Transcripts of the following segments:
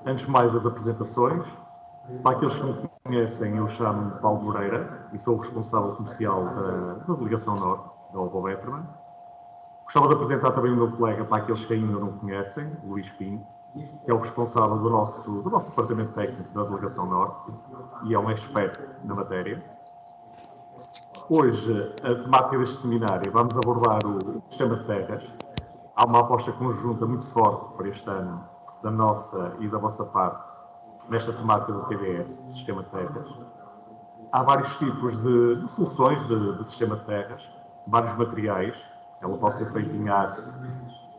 Antes de mais, as apresentações. Para aqueles que me conhecem, eu chamo-me Paulo Moreira e sou o responsável comercial da Delegação Norte, da Ovo Betterman. Gostava de apresentar também o meu colega, para aqueles que ainda não conhecem, Luís Pinto, que é o responsável do nosso departamento técnico da Delegação Norte e é um expert na matéria. Hoje, a temática deste seminário, vamos abordar o sistema de terras. Há uma aposta conjunta muito forte para este ano, da nossa e da vossa parte, nesta temática do TDS, do sistema de terras. Há vários tipos de soluções de sistema de terras, vários materiais. Ela pode ser feita em aço,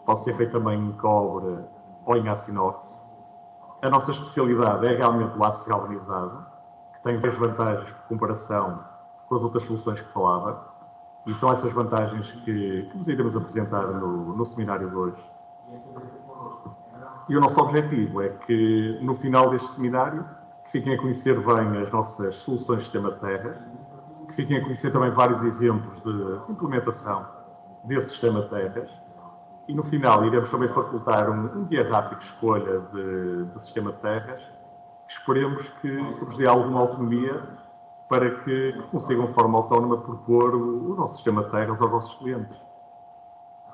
pode ser feita também em cobre ou em aço inox. A nossa especialidade é realmente o aço galvanizado, que tem várias vantagens por comparação com as outras soluções que falava, e são essas vantagens que vos iremos apresentar no seminário de hoje. E o nosso objetivo é que, no final deste seminário, que fiquem a conhecer bem as nossas soluções de sistema de terra, que fiquem a conhecer também vários exemplos de implementação desse sistema de terras, e no final iremos também facultar um guia rápido de escolha de sistema de terras, que esperemos que vos dê alguma autonomia para que consigam de forma autónoma propor o nosso sistema de terras aos vossos clientes.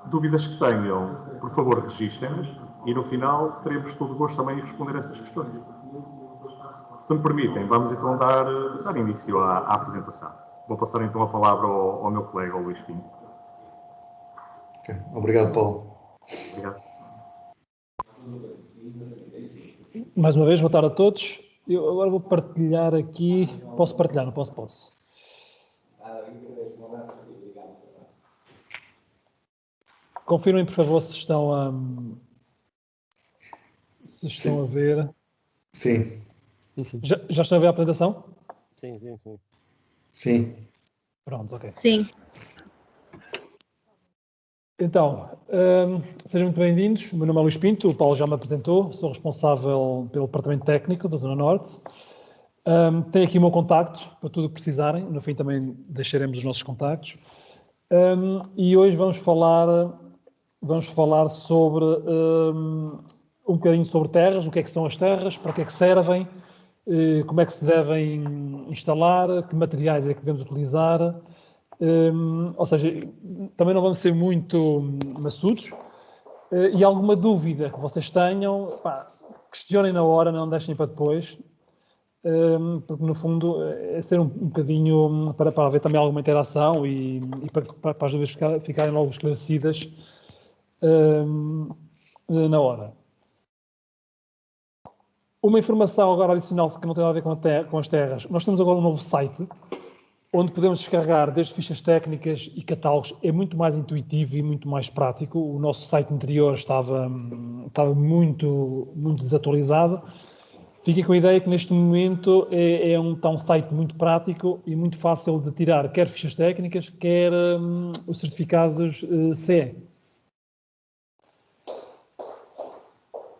Dúvidas que tenham, por favor, registrem-nas e no final teremos todo o gosto também em responder a essas questões. Se me permitem, vamos então dar início à apresentação. Vou passar então a palavra ao meu colega, ao Luís Pinto. Okay. Obrigado, Paulo. Obrigado. Mais uma vez, boa tarde a todos. Eu agora vou partilhar aqui. Posso partilhar? Não posso? Posso. Confirmem, por favor, se estão a ver. Sim. Já estão a ver a apresentação? Sim. Pronto, ok. Sim. Então, sejam muito bem-vindos. O meu nome é Luís Pinto, o Paulo já me apresentou, sou responsável pelo Departamento Técnico da Zona Norte. Tenho aqui o meu contacto para tudo o que precisarem, no fim também deixaremos os nossos contactos. E hoje vamos falar sobre um bocadinho sobre terras, o que é que são as terras, para que é que servem, como é que se devem instalar, que materiais é que devemos utilizar. Ou seja, também não vamos ser muito maçudos, e alguma dúvida que vocês tenham, questionem na hora, não deixem para depois, porque no fundo é ser um bocadinho para haver também alguma interação e para as dúvidas ficarem logo esclarecidas na hora. Uma informação agora adicional que não tem nada a ver com as terras. Nós temos agora um novo site onde podemos descarregar desde fichas técnicas e catálogos. É muito mais intuitivo e muito mais prático. O nosso site anterior estava muito desatualizado. Fiquem com a ideia que neste momento está um site muito prático e muito fácil de tirar quer fichas técnicas, quer os certificados CE.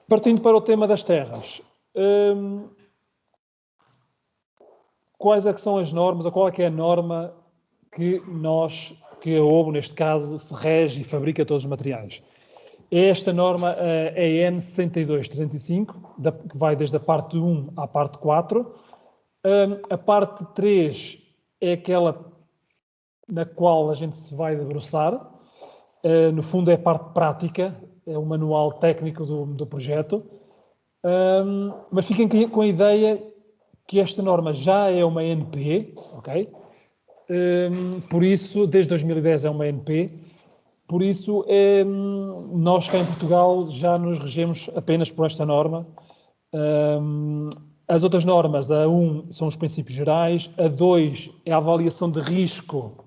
Partindo para o tema das terras. Quais é que são as normas, ou qual é que é a norma que a OBO, neste caso, se rege e fabrica todos os materiais? É esta norma, a EN 62305, que vai desde a parte 1 à parte 4. A parte 3 é aquela na qual a gente se vai debruçar. No fundo é a parte prática, é o manual técnico do projeto. Mas fiquem com a ideia que esta norma já é uma NP, ok? Por isso, desde 2010 é uma NP, por isso nós cá em Portugal já nos regemos apenas por esta norma. As outras normas, a 1 são os princípios gerais, a 2 é a avaliação de risco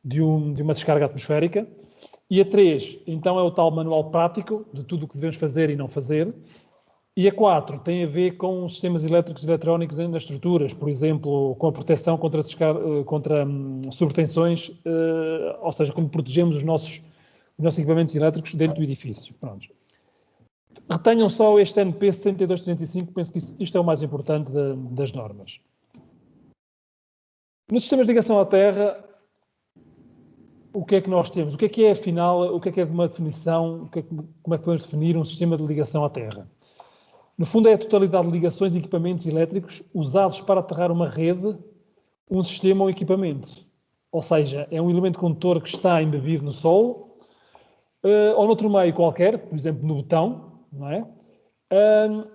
de uma descarga atmosférica, e a 3, então, é o tal manual prático de tudo o que devemos fazer e não fazer. E a 4 tem a ver com os sistemas elétricos e eletrónicos nas estruturas, por exemplo, com a proteção contra sobretensões, ou seja, como protegemos os nossos equipamentos elétricos dentro do edifício. Pronto. Retenham só este NP 62305, penso que isto é o mais importante das normas. Nos sistemas de ligação à terra, o que é que nós temos? O que é afinal, o que é de uma definição, como é que podemos definir um sistema de ligação à terra? No fundo, é a totalidade de ligações e equipamentos elétricos usados para aterrar uma rede, um sistema ou equipamento. Ou seja, é um elemento condutor que está embebido no solo, ou noutro meio qualquer, por exemplo, no betão, não é?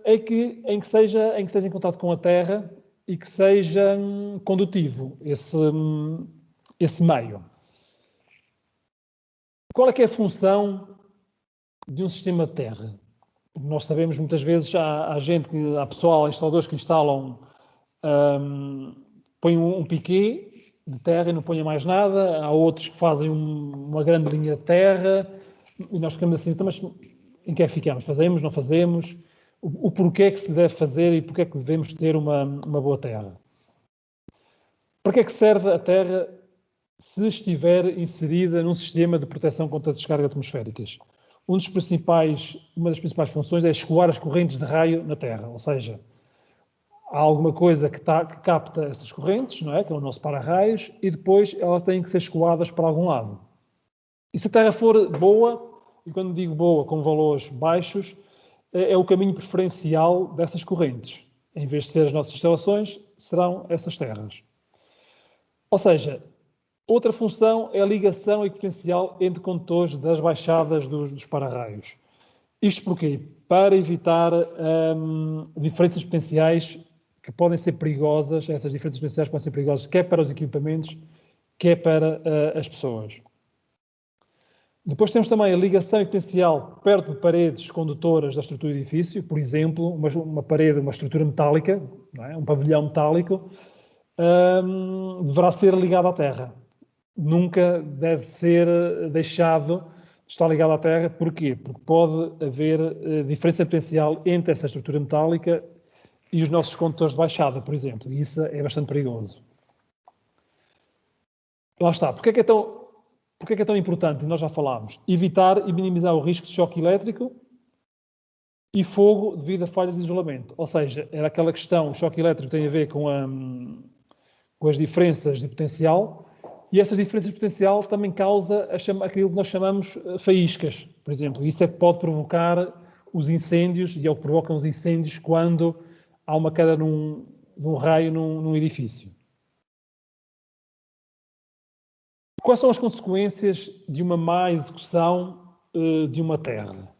Em que esteja em contato com a terra e que seja condutivo esse meio. Qual é que é a função de um sistema de terra? Nós sabemos muitas vezes, há pessoal, instaladores que instalam, põem um piquet de terra e não põem mais nada, há outros que fazem uma grande linha de terra e nós ficamos assim, mas em que é que ficamos? Fazemos, não fazemos? O porquê que se deve fazer e porquê que devemos ter uma boa terra? Para que é que serve a terra se estiver inserida num sistema de proteção contra descargas atmosféricas? Uma das principais funções é escoar as correntes de raio na Terra, ou seja, há alguma coisa que capta essas correntes, não é? Que é o nosso para-raios, e depois elas têm que ser escoadas para algum lado. E se a Terra for boa, e quando digo boa com valores baixos, é o caminho preferencial dessas correntes. Em vez de ser as nossas instalações, serão essas terras. Ou seja, outra função é a ligação equatorial entre condutores das baixadas dos para-raios. Isto porquê? Para evitar diferenças potenciais que podem ser perigosas, essas diferenças potenciais podem ser perigosas quer para os equipamentos, quer para as pessoas. Depois temos também a ligação equatorial perto de paredes condutoras da estrutura do edifício, por exemplo, uma parede, uma estrutura metálica, não é? Um pavilhão metálico, deverá ser ligado à terra. Nunca deve ser deixado de estar ligado à terra. Porquê? Porque pode haver diferença potencial entre essa estrutura metálica e os nossos condutores de baixada, por exemplo. E isso é bastante perigoso. Lá está. Porquê é tão importante? Nós já falámos. Evitar e minimizar o risco de choque elétrico e fogo devido a falhas de isolamento. Ou seja, era aquela questão, o choque elétrico tem a ver com as diferenças de potencial, e essas diferenças de potencial também causa aquilo que nós chamamos faíscas, por exemplo. Isso é que pode provocar os incêndios, e é o que provoca os incêndios quando há uma queda de um raio num edifício. Quais são as consequências de uma má execução de uma terra?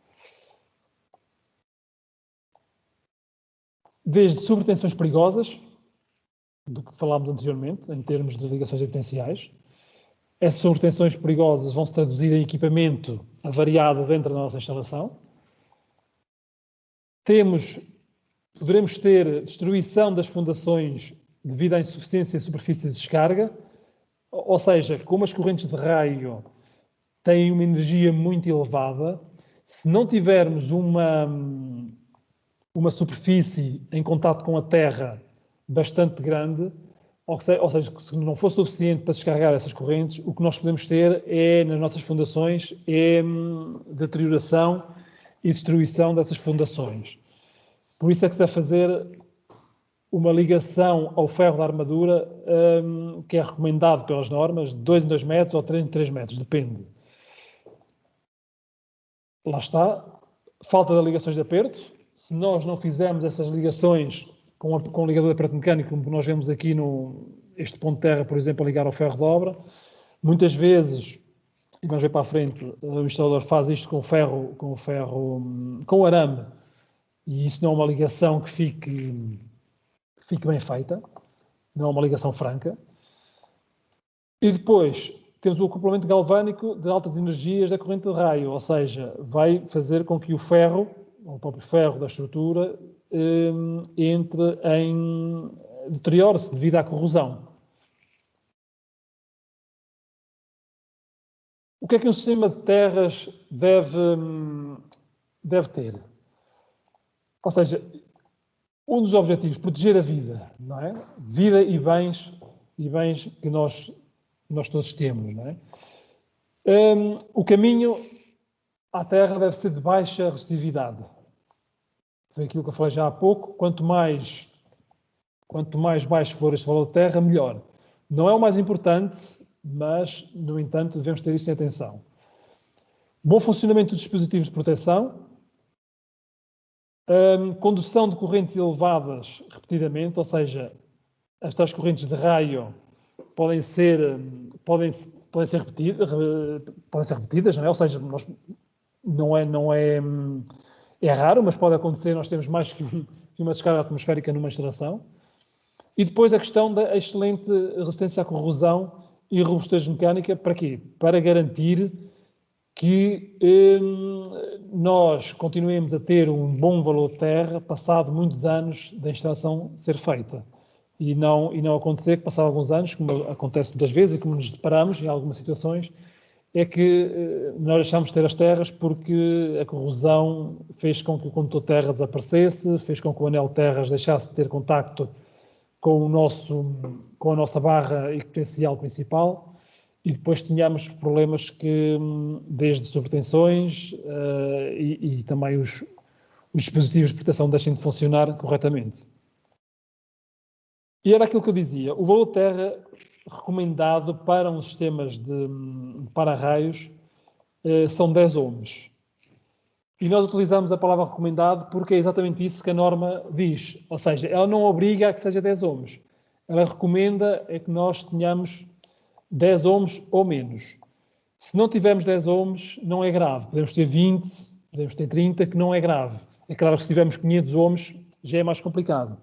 Desde sobretensões perigosas, do que falámos anteriormente, em termos de ligações potenciais. Essas sobretensões perigosas vão se traduzir em equipamento avariado dentro da nossa instalação. Poderemos ter destruição das fundações devido à insuficiência de superfície de descarga, ou seja, como as correntes de raio têm uma energia muito elevada, se não tivermos uma superfície em contato com a terra bastante grande, ou seja, se não for suficiente para descarregar essas correntes, o que nós podemos ter nas nossas fundações é deterioração e destruição dessas fundações. Por isso é que se deve fazer uma ligação ao ferro da armadura, que é recomendado pelas normas, de 2 em 2 metros ou 3 em 3 metros, depende. Lá está, falta de ligações de aperto. Se nós não fizermos essas ligações com o ligador de aperto mecânico, como nós vemos aqui este ponto de terra, por exemplo, a ligar ao ferro de obra, muitas vezes, e vamos ver para a frente, o instalador faz isto com arame, e isso não é uma ligação que fique bem feita, não é uma ligação franca. E depois temos o acoplamento galvânico de altas energias da corrente de raio, ou seja, vai fazer com que o próprio ferro da estrutura, entre em deterioro-se devido à corrosão. O que é que um sistema de terras deve ter? Ou seja, um dos objetivos, proteger a vida, não é? Vida e bens que nós todos temos, não é? O caminho à terra deve ser de baixa resistividade. Foi aquilo que eu falei já há pouco. Quanto mais baixo for este valor de terra, melhor. Não é o mais importante, mas, no entanto, devemos ter isso em atenção. Bom funcionamento dos dispositivos de proteção. Condução de correntes elevadas repetidamente, ou seja, estas correntes de raio podem ser repetidas, não é? Ou seja, é raro, mas pode acontecer, nós temos mais que uma descarga atmosférica numa instalação. E depois a questão da excelente resistência à corrosão e robustez mecânica, para quê? Para garantir que nós continuemos a ter um bom valor de terra passado muitos anos da instalação ser feita. E não acontecer que, passado alguns anos, como acontece muitas vezes e como nos deparamos em algumas situações, é que nós deixamos de ter as terras porque a corrosão fez com que o condutor de terra desaparecesse, fez com que o anel de terras deixasse de ter contacto com a nossa barra equitencial principal e depois tínhamos problemas que, desde sobretensões e também os dispositivos de proteção deixem de funcionar corretamente. E era aquilo que eu dizia, o valor de terra recomendado para uns sistemas de para-raios são 10 ohms. E nós utilizamos a palavra recomendado porque é exatamente isso que a norma diz. Ou seja, ela não obriga a que seja 10 ohms. Ela recomenda é que nós tenhamos 10 ohms ou menos. Se não tivermos 10 ohms, não é grave. Podemos ter 20, podemos ter 30, que não é grave. É claro que se tivermos 500 ohms, já é mais complicado.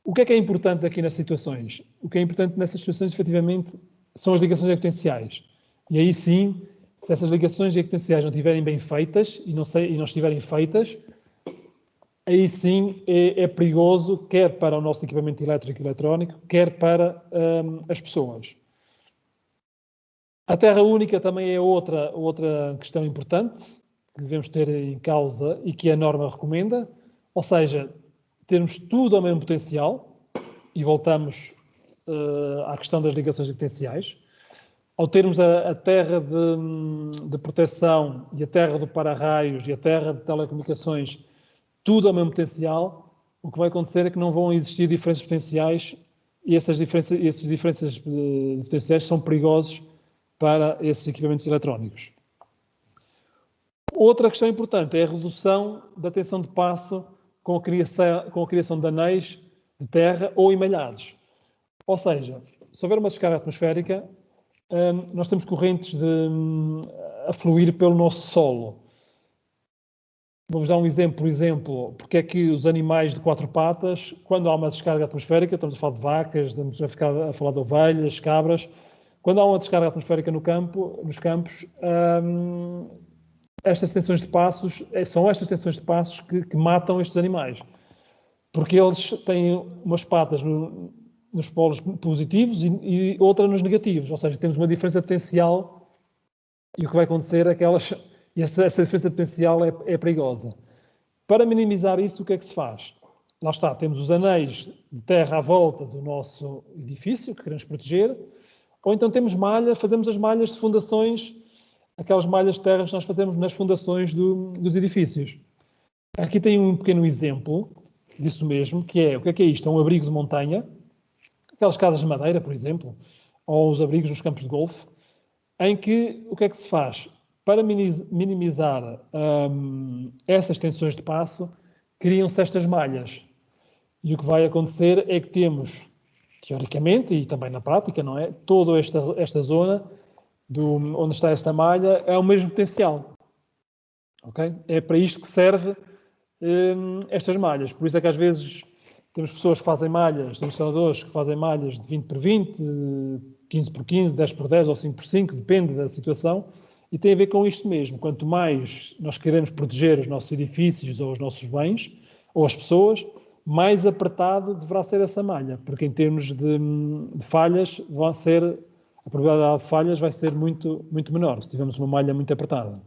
O que é importante aqui nas situações? O que é importante nessas situações, efetivamente, são as ligações equitenciais. E aí sim, se essas ligações equitenciais não estiverem bem feitas e não estiverem feitas, aí sim é perigoso, quer para o nosso equipamento elétrico e eletrónico, quer para as pessoas. A terra única também é outra questão importante que devemos ter em causa e que a norma recomenda, ou seja, termos tudo ao mesmo potencial, e voltamos à questão das ligações equitenciais. Ao termos a terra de proteção e a terra do para-raios e a terra de telecomunicações, tudo ao mesmo potencial, o que vai acontecer é que não vão existir diferenças potenciais e essas diferenças de potenciais são perigosos para esses equipamentos eletrónicos. Outra questão importante é a redução da tensão de passo com a criação de anéis de terra ou emalhados. Ou seja, se houver uma descarga atmosférica, nós temos correntes a fluir pelo nosso solo. Vou-vos dar um exemplo, por exemplo, porque é que os animais de 4 patas, quando há uma descarga atmosférica, estamos a falar de vacas, estamos a falar de ovelhas, cabras, quando há uma descarga atmosférica nos campos, estas tensões de passos, são estas tensões de passos que matam estes animais. Porque eles têm umas patas nos polos positivos e outra nos negativos. Ou seja, temos uma diferença potencial e o que vai acontecer é que essa diferença potencial é perigosa. Para minimizar isso, o que é que se faz? Lá está, temos os anéis de terra à volta do nosso edifício que queremos proteger, ou então fazemos as malhas de fundações, aquelas malhas de terra que nós fazemos nas fundações dos edifícios. Aqui tem um pequeno exemplo disso mesmo, que é, o que é isto? É um abrigo de montanha, aquelas casas de madeira, por exemplo, ou os abrigos nos campos de golfe, em que, o que é que se faz? Para minimizar essas tensões de passo, criam-se estas malhas. E o que vai acontecer é que temos, teoricamente, e também na prática, não é? Toda esta zona onde está esta malha é o mesmo potencial. Okay? É para isto que serve estas malhas. Por isso é que às vezes temos pessoas que fazem malhas, instaladores que fazem malhas de 20 por 20, 15 por 15, 10 por 10 ou 5 por 5, depende da situação, e tem a ver com isto mesmo. Quanto mais nós queremos proteger os nossos edifícios ou os nossos bens, ou as pessoas, mais apertado deverá ser essa malha, porque em termos de falhas, a probabilidade de falhas vai ser muito, muito menor, se tivermos uma malha muito apertada.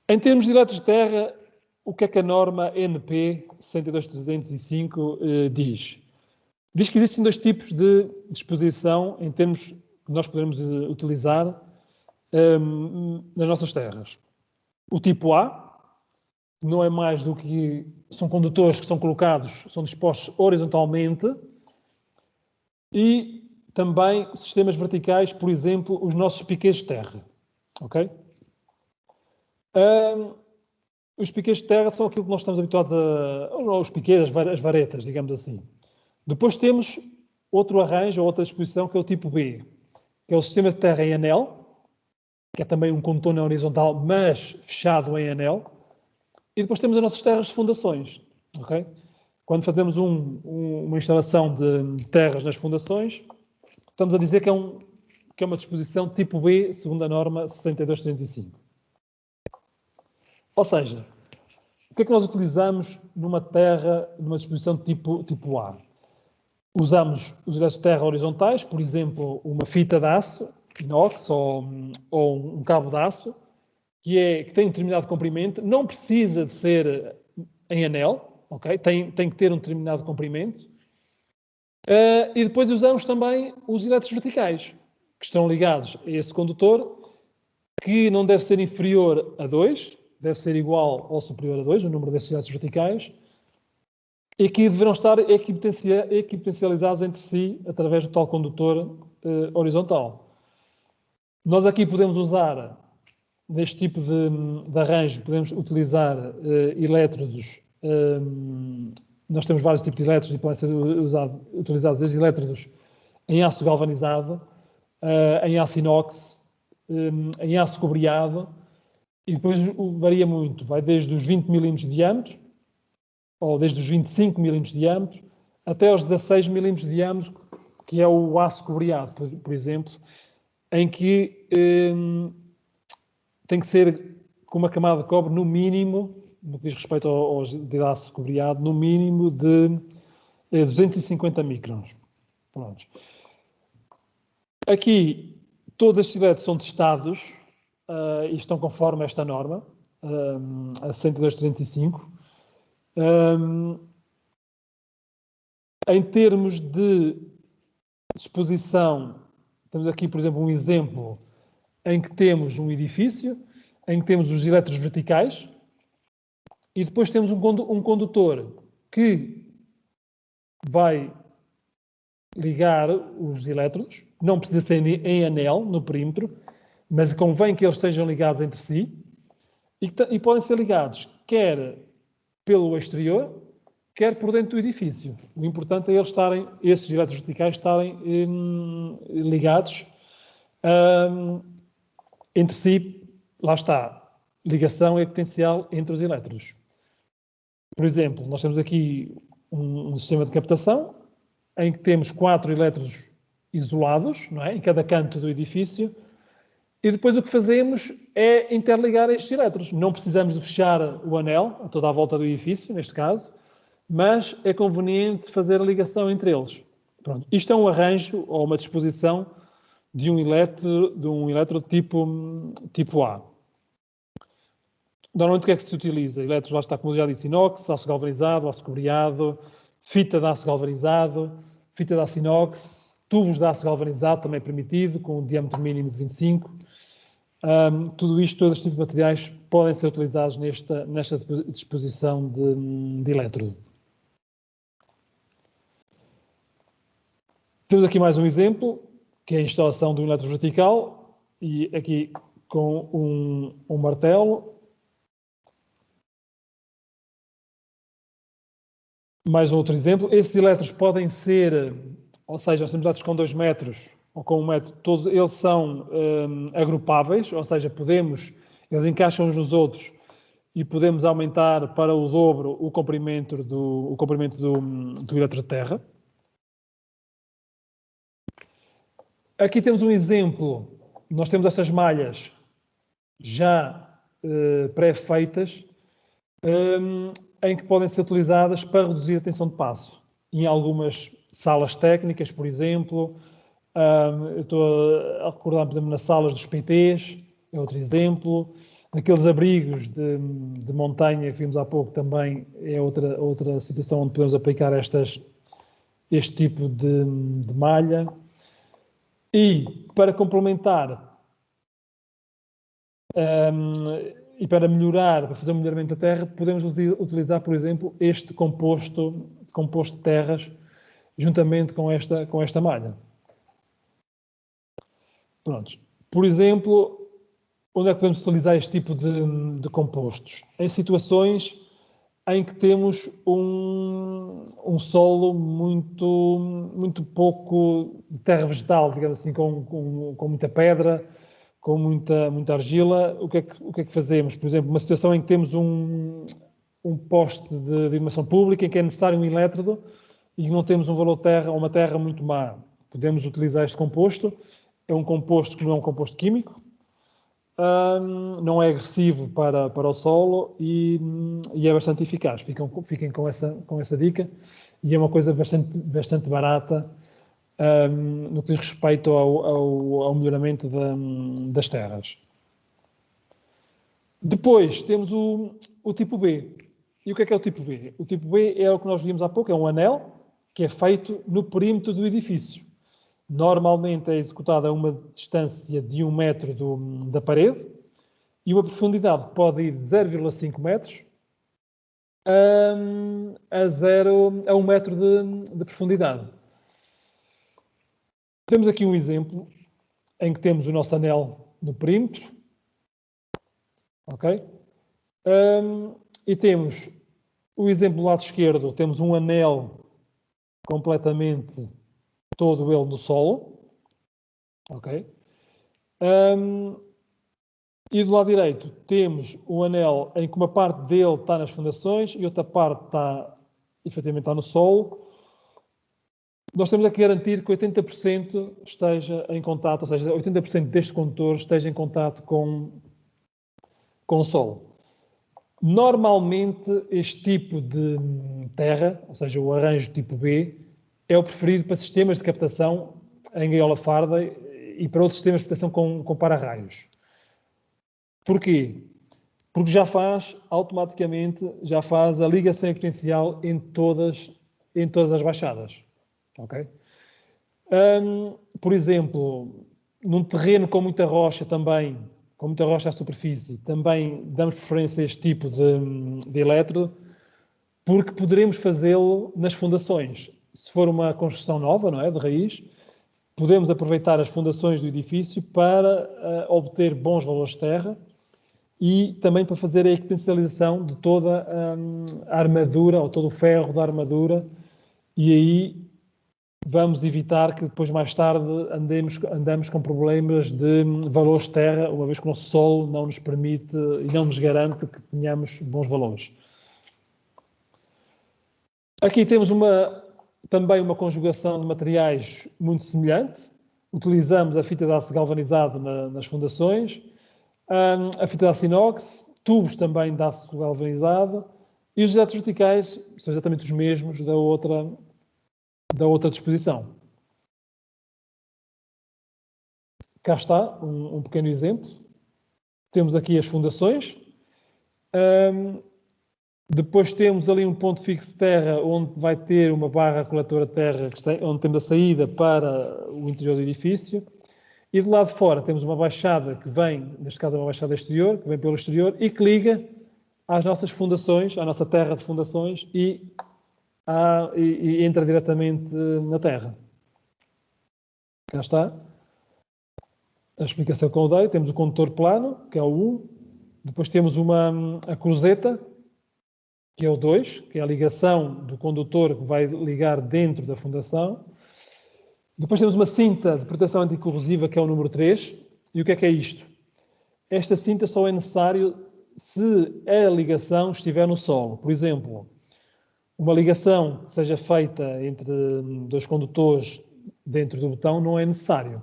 Em termos de direitos de terra, o que é que a norma NP 62305 diz? Diz que existem 2 tipos de disposição em termos que nós podemos utilizar nas nossas terras. O tipo A não é mais do que são condutores que são dispostos horizontalmente e também sistemas verticais, por exemplo, os nossos piquês de terra. Ok? os piquês de terra são aquilo que nós estamos habituados aos piquês, as varetas, digamos assim. Depois temos outro arranjo, outra disposição, que é o tipo B, que é o sistema de terra em anel, que é também um condutor na horizontal, mas fechado em anel. E depois temos as nossas terras de fundações. Okay? Quando fazemos uma instalação de terras nas fundações, estamos a dizer que é uma disposição tipo B, segundo a norma 62305. Ou seja, o que é que nós utilizamos numa terra, numa disposição tipo A? Usamos os eletros de terra horizontais, por exemplo, uma fita de aço, inox, ou um cabo de aço, que tem um determinado comprimento, não precisa de ser em anel, okay? Tem que ter um determinado comprimento. E depois usamos também os eletros verticais, que estão ligados a esse condutor, que não deve ser inferior a 2, deve ser igual ou superior a 2, o número desses eletros verticais, e que deverão estar equipotencializados entre si através do tal condutor horizontal. Nós aqui podemos usar, neste tipo de arranjo, podemos utilizar elétrodos. Nós temos vários tipos de elétrodos e podem ser utilizados desde elétrodos em aço galvanizado, em aço inox, em aço cobreado, e depois varia muito, vai desde os 20 mm de diâmetro, ou desde os 25 mm de diâmetro, até aos 16 mm de diâmetro, que é o aço cobreado, por exemplo, em que tem que ser com uma camada de cobre no mínimo, no que diz respeito aos de aço cobreado, no mínimo de 250 microns. Pronto. Aqui, todos estes elétrodos são testados e estão conforme esta norma, a 62305. Em termos de disposição, temos aqui, por exemplo, um exemplo em que temos um edifício, em que temos os elétrodos verticais e depois temos um condutor que vai ligar os elétrodos, não precisa ser em anel, no perímetro, mas convém que eles estejam ligados entre si e podem ser ligados quer pelo exterior, quer por dentro do edifício. O importante é esses elétrodos verticais estarem ligados entre si. Lá está, ligação equipotencial entre os elétrodos. Por exemplo, nós temos aqui um sistema de captação em que temos 4 elétrodos isolados, não é? Em cada canto do edifício, e depois o que fazemos é interligar estes elétrodos. Não precisamos de fechar o anel a toda a volta do edifício, neste caso, mas é conveniente fazer a ligação entre eles. Pronto. Isto é um arranjo ou uma disposição de um elétrodo tipo A. Normalmente o que é que se utiliza? Elétrodos, lá está, como já disse, inox, aço galvanizado, aço cobreado, fita de aço galvanizado, fita de aço inox, tubos de aço galvanizado também permitido, com um diâmetro mínimo de 25. Tudo isto, todos estes tipos de materiais podem ser utilizados nesta disposição de elétrodo. Temos aqui mais um exemplo, que é a instalação de um elétrodo vertical, e aqui com um martelo. Mais um outro exemplo. Esses elétrodos podem ser, ou seja, nós temos elétrodos com 2 metros ou com 1 metro, todos eles são agrupáveis, ou seja, eles encaixam uns nos outros e podemos aumentar para o dobro o comprimento do elétrodo de terra. Aqui temos um exemplo. Nós temos estas malhas já pré-feitas, em que podem ser utilizadas para reduzir a tensão de passo. Em algumas salas técnicas, por exemplo, eu estou a recordar, por exemplo, nas salas dos PTs, é outro exemplo. Naqueles abrigos de montanha que vimos há pouco também é outra situação onde podemos aplicar este tipo de malha. E, para complementar e para melhorar, para fazer um melhoramento da terra, podemos utilizar, por exemplo, este composto de terras juntamente com esta malha. Pronto. Por exemplo, onde é que podemos utilizar este tipo de compostos? Em situações em que temos um solo muito pouco de terra vegetal, digamos assim, com muita pedra, com muita argila. O que é que fazemos? Por exemplo, uma situação em que temos um poste de iluminação pública em que é necessário um elétrodo e não temos um valor de terra ou uma terra muito má. Podemos utilizar este composto. É um composto que não é um composto químico, não é agressivo para o solo e é bastante eficaz. Fiquem com essa dica. E é uma coisa bastante barata no que diz respeito ao melhoramento das terras. Depois temos o tipo B. E o que é o tipo B? O tipo B é o que nós vimos há pouco, é um anel que é feito no perímetro do edifício. Normalmente é executado a uma distância de 1 metro da parede e uma profundidade pode ir de 0,5 metros a 1 metro de profundidade. Temos aqui um exemplo em que temos o nosso anel no perímetro, ok? E temos o exemplo do lado esquerdo, temos um anel completamente todo ele no solo, ok? E do lado direito temos um anel em que uma parte dele está nas fundações e outra parte efetivamente está no solo. Nós temos que garantir que 80% esteja em contato, ou seja, 80% deste condutor esteja em contato com o solo. Normalmente, este tipo de terra, ou seja, o arranjo tipo B, é o preferido para sistemas de captação em gaiola de farda e para outros sistemas de captação com para-raios. Porquê? Porque automaticamente faz a ligação equatorial em todas as baixadas. Okay? Por exemplo, num terreno com muita rocha também, com muita rocha à superfície, também damos preferência a este tipo de elétrodo, porque poderemos fazê-lo nas fundações. Se for uma construção nova, não é, de raiz, podemos aproveitar as fundações do edifício para obter bons valores de terra e também para fazer a equitencialização de toda a armadura, ou todo o ferro da armadura, e aí vamos evitar que depois, mais tarde, andamos com problemas de valores de terra, uma vez que o nosso solo não nos permite e não nos garante que tenhamos bons valores. Aqui temos também uma conjugação de materiais muito semelhante. Utilizamos a fita de aço galvanizado nas fundações, a fita de aço inox, tubos também de aço galvanizado e os elétrodos verticais são exatamente os mesmos da outra disposição. Cá está um pequeno exemplo. Temos aqui as fundações. Depois temos ali um ponto fixo de terra onde vai ter uma barra coletora de terra, onde temos a saída para o interior do edifício. E do lado de fora temos uma baixada que vem, neste caso é uma baixada exterior, que vem pelo exterior e que liga às nossas fundações, à nossa terra de fundações e entra diretamente na terra. Cá está a explicação que eu dei. Temos o condutor plano, que é o 1. Depois temos a cruzeta, que é o 2, que é a ligação do condutor que vai ligar dentro da fundação. Depois temos uma cinta de proteção anticorrosiva, que é o número 3. E o que é isto? Esta cinta só é necessário se a ligação estiver no solo. Por exemplo, uma ligação que seja feita entre dois condutores dentro do botão não é necessário.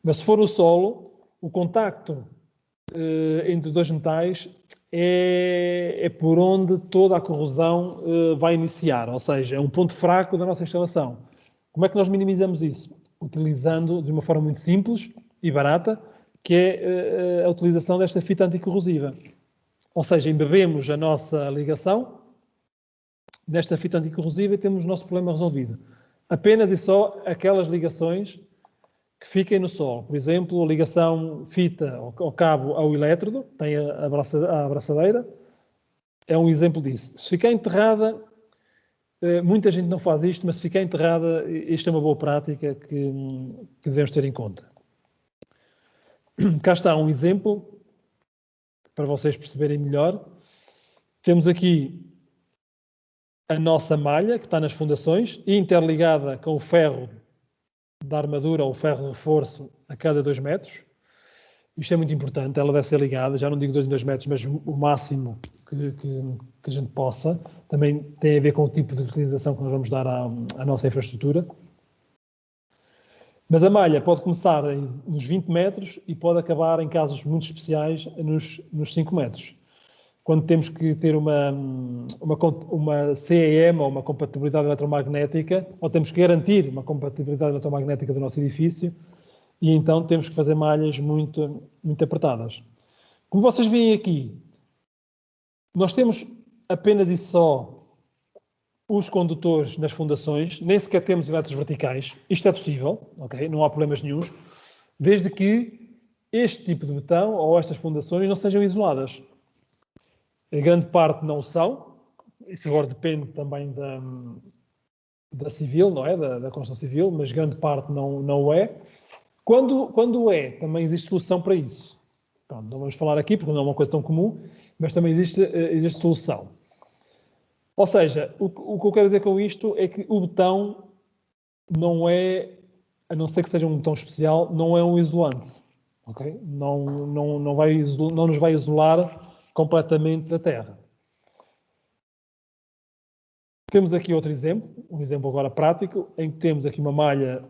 Mas se for no solo, o contacto entre dois metais é por onde toda a corrosão vai iniciar, ou seja, é um ponto fraco da nossa instalação. Como é que nós minimizamos isso? Utilizando de uma forma muito simples e barata, que é a utilização desta fita anticorrosiva. Ou seja, embebemos a nossa ligação nesta fita anticorrosiva e temos o nosso problema resolvido. Apenas e só aquelas ligações que fiquem no solo. Por exemplo, a ligação fita ao cabo ao elétrodo, tem a abraçadeira, é um exemplo disso. Se ficar enterrada, muita gente não faz isto, mas se ficar enterrada, isto é uma boa prática que devemos ter em conta. Cá está um exemplo para vocês perceberem melhor. Temos aqui a nossa malha, que está nas fundações, interligada com o ferro da armadura ou o ferro de reforço a cada 2 metros. Isto é muito importante, ela deve ser ligada, já não digo 2 em 2 metros, mas o máximo que a gente possa. Também tem a ver com o tipo de utilização que nós vamos dar à nossa infraestrutura. Mas a malha pode começar nos 20 metros e pode acabar, em casos muito especiais, nos 5 metros. Quando temos que ter uma CEM ou uma compatibilidade eletromagnética, ou temos que garantir uma compatibilidade eletromagnética do nosso edifício, e então temos que fazer malhas muito, muito apertadas. Como vocês veem aqui, nós temos apenas e só os condutores nas fundações, nem sequer temos elétricos verticais. Isto é possível, ok? Não há problemas nenhuns, desde que este tipo de betão ou estas fundações não sejam isoladas. A grande parte não são, isso agora depende também da civil, não é? Da construção civil, mas grande parte não é. Quando é, também existe solução para isso. Pronto, não vamos falar aqui, porque não é uma coisa tão comum, mas também existe solução. Ou seja, o que eu quero dizer com isto é que o betão não é, a não ser que seja um betão especial, não é um isolante. Okay? Não nos vai isolar completamente da Terra. Temos aqui outro exemplo, um exemplo agora prático, em que temos aqui uma malha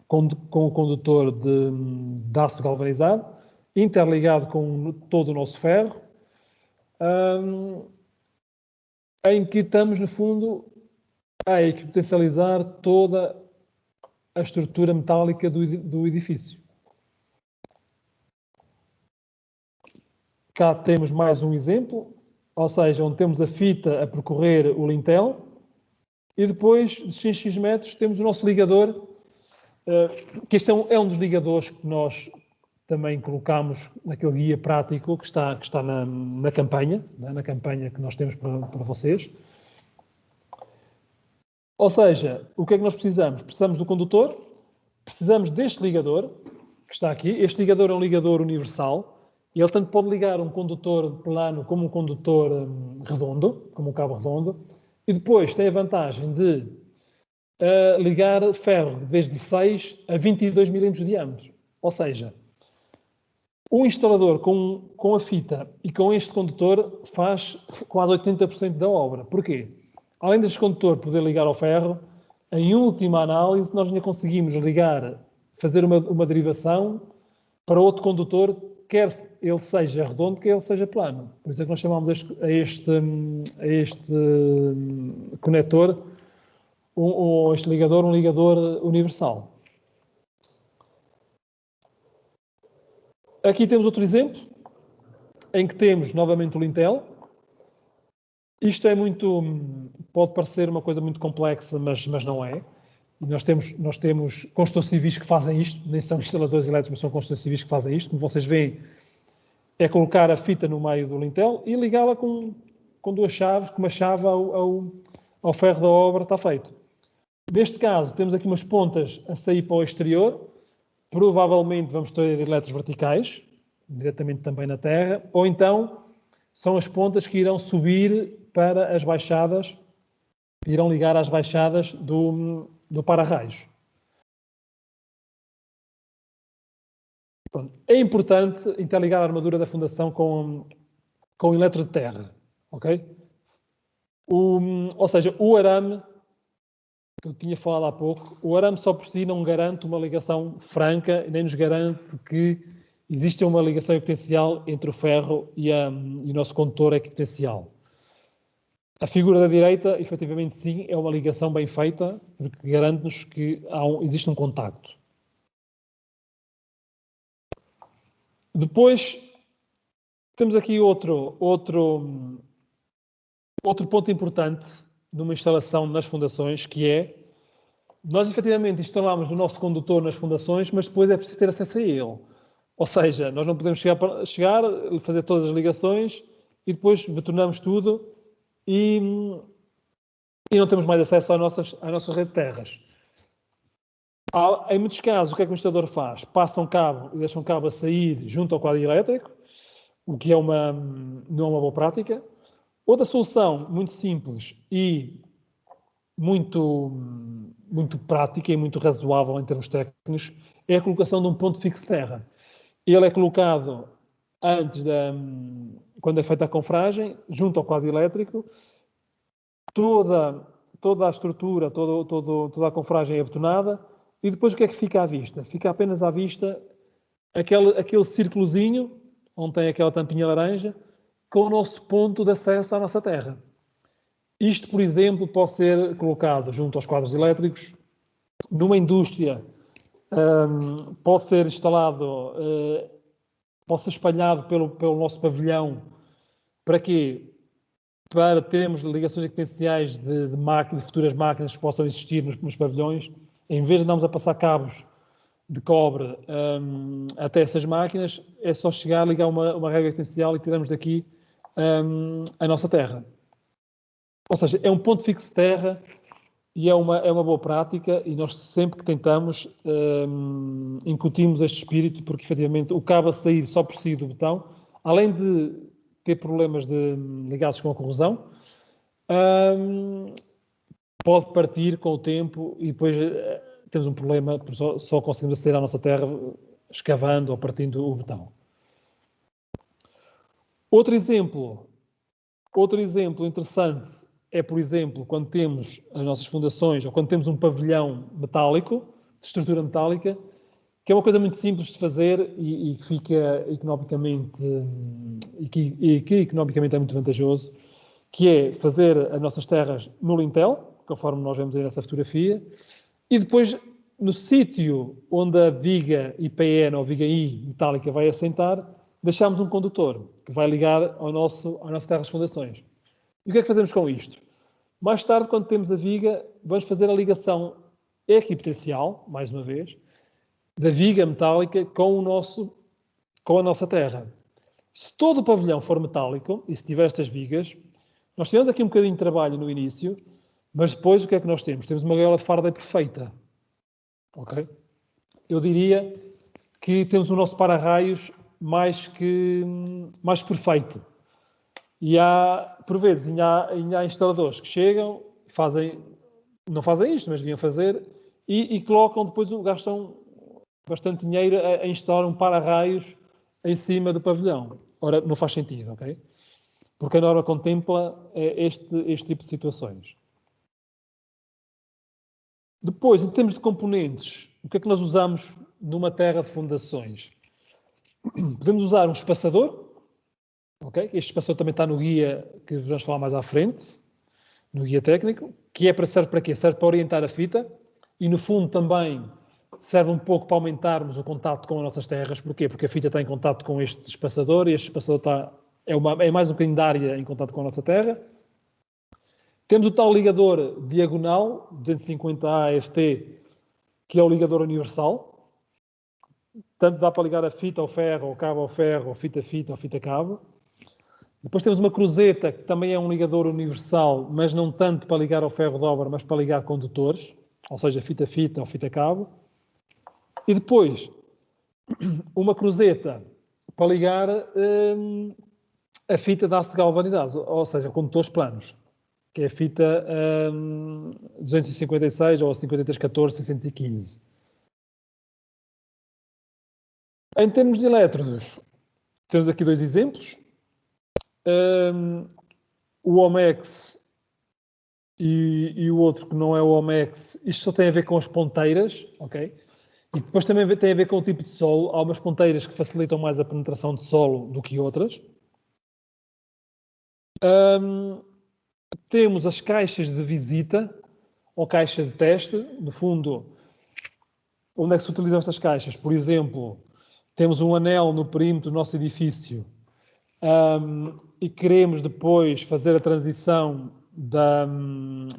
com o condutor de aço galvanizado, interligado com todo o nosso ferro, em que estamos, no fundo, a potencializar toda a estrutura metálica do edifício. Cá temos mais um exemplo, ou seja, onde temos a fita a percorrer o lintel e depois, de x metros, temos o nosso ligador, que este é um dos ligadores que nós também colocamos naquele guia prático que está na campanha, né, na campanha que nós temos para vocês. Ou seja, o que é que nós precisamos? Precisamos do condutor, precisamos deste ligador, que está aqui. Este ligador é um ligador universal, e ele tanto pode ligar um condutor plano como um condutor redondo, como um cabo redondo, e depois tem a vantagem de ligar ferro desde 6 a 22 milímetros de diâmetro. Ou seja, o instalador com a fita e com este condutor faz quase 80% da obra. Porquê? Além deste condutor poder ligar ao ferro, em última análise nós ainda conseguimos fazer uma derivação para outro condutor, quer ele seja redondo, quer ele seja plano. Por isso é que nós chamamos a este conector, ou este ligador, um ligador universal. Aqui temos outro exemplo, em que temos novamente o lintel. Isto pode parecer uma coisa muito complexa, mas não é. Nós temos construtores civis que fazem isto, nem são instaladores elétricos, mas são construtores civis que fazem isto. Como vocês veem, é colocar a fita no meio do lintel e ligá-la com 2 chaves, com uma chave ao ferro da obra, está feito. Neste caso, temos aqui umas pontas a sair para o exterior. Provavelmente vamos ter elétricos verticais, diretamente também na terra, ou então são as pontas que irão subir para as baixadas, irão ligar às baixadas do para-raios. É importante interligar a armadura da fundação com o eletro de terra, ok? Ou seja, o arame, que eu tinha falado há pouco, o arame só por si não garante uma ligação franca, nem nos garante que existe uma ligação equipotencial entre o ferro e o nosso condutor equipotencial. A figura da direita, efetivamente sim, é uma ligação bem feita, porque garante-nos que existe um contacto. Depois, temos aqui outro ponto importante numa instalação nas fundações, que é, nós efetivamente instalamos o nosso condutor nas fundações, mas depois é preciso ter acesso a ele. Ou seja, nós não podemos chegar, fazer todas as ligações e depois betonamos tudo e não temos mais acesso às nossas redes de terras. Em muitos casos, o que é que o instalador faz? Passa um cabo e deixa um cabo a sair junto ao quadro elétrico, o que não é uma boa prática. Outra solução muito simples e muito prática e muito razoável em termos técnicos é a colocação de um ponto fixo de terra. Ele é colocado quando é feita a confragem, junto ao quadro elétrico. Toda a estrutura, toda a confragem é betonada, e depois o que é que fica à vista? Fica apenas à vista aquele círculozinho, onde tem aquela tampinha laranja, com o nosso ponto de acesso à nossa terra. Isto, por exemplo, pode ser colocado junto aos quadros elétricos, numa indústria, pode ser instalado, pode ser espalhado pelo nosso pavilhão. Para quê? Para termos ligações equitenciais de futuras máquinas que possam existir nos pavilhões, em vez de andarmos a passar cabos de cobre até essas máquinas, é só chegar, ligar uma régua equitencial e tiramos daqui a nossa terra. Ou seja, é um ponto fixo de terra e é uma boa prática, e nós sempre que tentamos incutimos este espírito, porque efetivamente o cabo a sair só por si do botão, além de ter problemas ligados com a corrosão, pode partir com o tempo e depois temos um problema, só conseguimos aceder à nossa terra escavando ou partindo o botão. Outro exemplo interessante é, por exemplo, quando temos as nossas fundações ou quando temos um pavilhão metálico, de estrutura metálica, que é uma coisa muito simples de fazer e que fica economicamente, que economicamente é muito vantajoso, que é fazer as nossas terras no lintel, conforme nós vemos aí nessa fotografia, e depois, no sítio onde a viga IPN ou viga I metálica vai assentar, deixamos um condutor que vai ligar às nossas terras fundações. E o que é que fazemos com isto? Mais tarde, quando temos a viga, vamos fazer a ligação equipotencial, mais uma vez, da viga metálica com a nossa terra. Se todo o pavilhão for metálico, e se tiver estas vigas, nós tivemos aqui um bocadinho de trabalho no início, mas depois o que é que nós temos? Temos uma gaiola de farda perfeita. Ok? Eu diria que temos o nosso para-raios mais que perfeito. E por vezes, há instaladores que chegam, não fazem isto, mas deviam fazer, e colocam depois, gastam bastante dinheiro a instalar um para-raios em cima do pavilhão. Ora, não faz sentido, ok? Porque a norma contempla este tipo de situações. Depois, em termos de componentes, o que é que nós usamos numa terra de fundações? Podemos usar um espaçador, ok? Este espaçador também está no guia que vamos falar mais à frente, no guia técnico, que serve para quê? Serve para orientar a fita e, no fundo, também serve um pouco para aumentarmos o contacto com as nossas terras. Porquê? Porque a fita está em contacto com este espaçador e este espaçador é mais um bocadinho de área em contacto com a nossa terra. Temos o tal ligador diagonal, 250A FT, que é o ligador universal. Tanto dá para ligar a fita ao ferro, ou cabo ao ferro, ou fita-fita, ou fita-cabo. Depois temos uma cruzeta, que também é um ligador universal, mas não tanto para ligar ao ferro de obra, mas para ligar condutores, ou seja, fita-fita ou fita-cabo. E depois, uma cruzeta para ligar a fita de aço galvanizado, ou seja, condutores planos, que é a fita 256 ou 5314, 615. Em termos de elétrodos, temos aqui dois exemplos. O Omex e o outro que não é o Omex, isto só tem a ver com as ponteiras, ok? E depois também tem a ver com o tipo de solo. Há umas ponteiras que facilitam mais a penetração de solo do que outras. Temos as caixas de visita ou caixa de teste. No fundo, onde é que se utilizam estas caixas? Por exemplo, temos um anel no perímetro do nosso edifício e queremos depois fazer a transição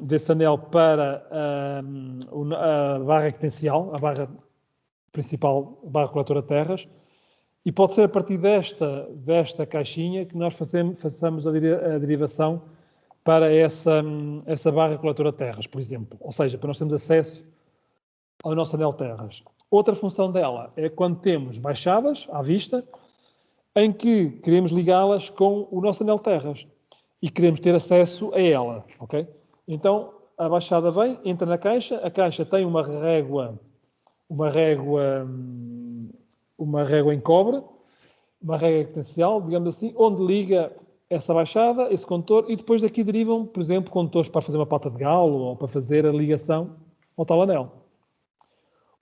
desse anel para a barra equitencial, a barra principal, a barra coletora de terras, e pode ser a partir desta caixinha que nós façamos a derivação para essa barra coletora de terras, por exemplo. Ou seja, para nós termos acesso ao nosso anel terras. Outra função dela é quando temos baixadas à vista, em que queremos ligá-las com o nosso anel terras e queremos ter acesso a ela, ok? Então, a baixada vem, entra na caixa, a caixa tem uma régua em cobre, uma régua potencial, digamos assim, onde liga essa baixada, esse condutor, e depois daqui derivam, por exemplo, condutores para fazer uma pata de galo ou para fazer a ligação ao tal anel.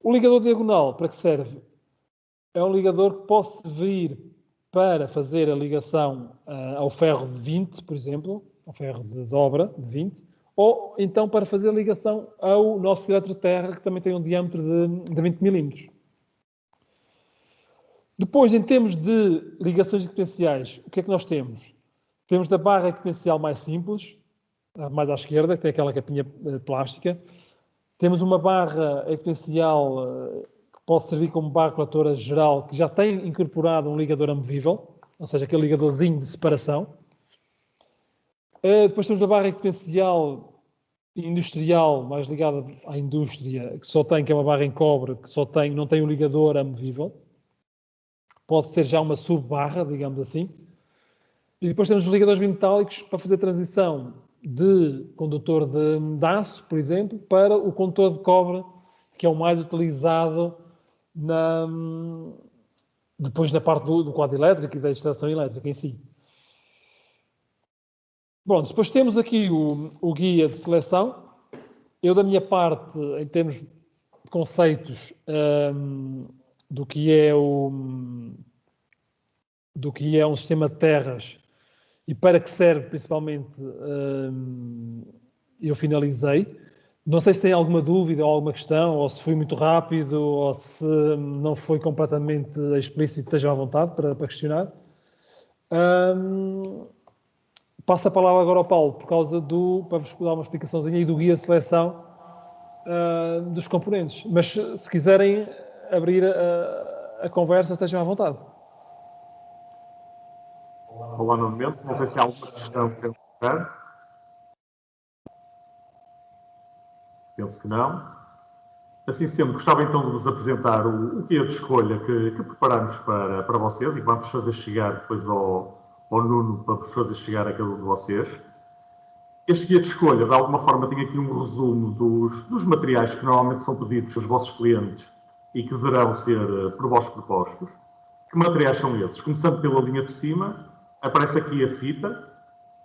O ligador diagonal, para que serve? É um ligador que pode servir para fazer a ligação ao ferro de 20, por exemplo, ao ferro de dobra de 20, ou então para fazer a ligação ao nosso eletroterra, que também tem um diâmetro de 20 milímetros. Depois, em termos de ligações equipoteciais, o que é que nós temos? Temos da barra equipotecial mais simples, mais à esquerda, que tem aquela capinha plástica. Temos uma barra equipotecial que pode servir como barra coletora geral, que já tem incorporado um ligador amovível, ou seja, aquele ligadorzinho de separação. Depois temos a barra equipotecial industrial, mais ligada à indústria, que é uma barra em cobre, que não tem um ligador amovível. Pode ser já uma sub-barra, digamos assim. E depois temos os ligadores bimetálicos para fazer transição de condutor de aço, por exemplo, para o condutor de cobre, que é o mais utilizado depois na parte do quadro elétrico e da instalação elétrica em si. Bom, depois temos aqui o guia de seleção. Eu, da minha parte, em termos de conceitos do que é um sistema de terras e para que serve, principalmente, eu finalizei. Não sei se tem alguma dúvida ou alguma questão, ou se fui muito rápido, ou se não foi completamente explícito, estejam à vontade para questionar. Passo a palavra agora ao Paulo, para vos dar uma explicaçãozinha aí do guia de seleção dos componentes. Mas se quiserem abrir a conversa, estejam à vontade. Olá novamente, não sei se há alguma questão que queiram colocar. Penso que não. Assim sendo, gostava então de vos apresentar o guia de escolha que preparamos para vocês e que vamos fazer chegar depois ao Nuno para vos fazer chegar a cada um de vocês. Este guia de escolha, de alguma forma, tem aqui um resumo dos materiais que normalmente são pedidos aos vossos clientes e que deverão ser por vós propostos. Que materiais são esses? Começando pela linha de cima, aparece aqui a fita,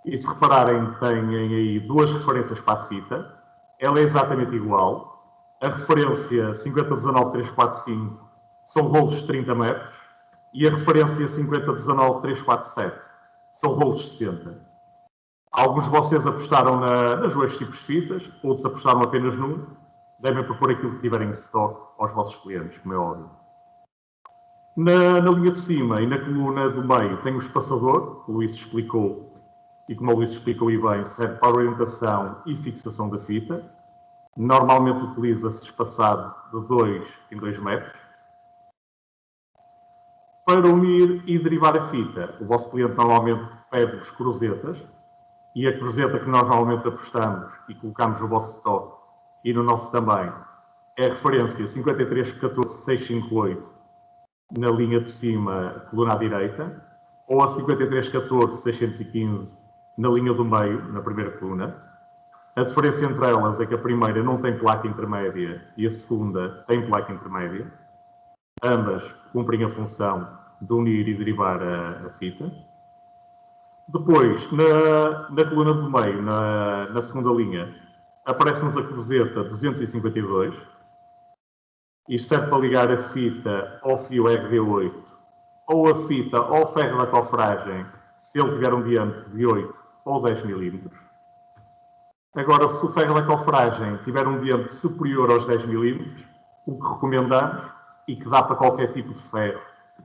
e se repararem, têm aí duas referências para a fita. Ela é exatamente igual. A referência 5019-345 são rolos de 30 metros e a referência 5019-347 são rolos de 60. Alguns de vocês apostaram nas duas tipos de fitas, outros apostaram apenas num. Devem propor aquilo que tiverem em stock aos vossos clientes, como é óbvio. Na linha de cima e na coluna do meio tem o espaçador, que o Luís explicou, e como o Luís explicou e bem, serve para orientação e fixação da fita. Normalmente utiliza-se espaçado de 2 em 2 metros. Para unir e derivar a fita, o vosso cliente normalmente pede-vos cruzetas, e a cruzeta que nós normalmente apostamos e colocamos no vosso stock e no nosso também é a referência 5314-658 na linha de cima, coluna à direita, ou a 5314-615 na linha do meio, na primeira coluna. A diferença entre elas é que a primeira não tem placa intermédia e a segunda tem placa intermédia. Ambas cumprem a função de unir e derivar a fita. Depois, na coluna do meio, na segunda linha, aparece-nos a cruzeta 252. Isto serve para ligar a fita ao fio RD8 ou a fita ao ferro da cofragem, se ele tiver um diâmetro de 8 ou 10 milímetros. Agora, se o ferro da cofragem tiver um diâmetro superior aos 10 milímetros, o que recomendamos, e que dá para qualquer tipo de ferro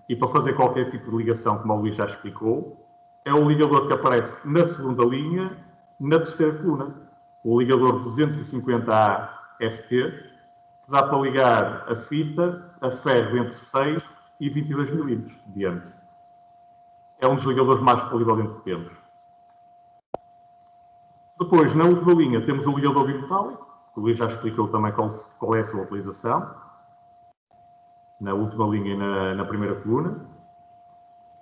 e para fazer qualquer tipo de ligação, como o Luís já explicou, é o ligador que aparece na segunda linha, na terceira coluna. O ligador 250A FT, que dá para ligar a fita a ferro entre 6 e 22 milímetros de diâmetro. É um dos ligadores mais polivalentes que temos. Depois, na última linha, temos o ligador bimetálico, O Luís já explicou também qual é a sua utilização, na última linha e na primeira coluna.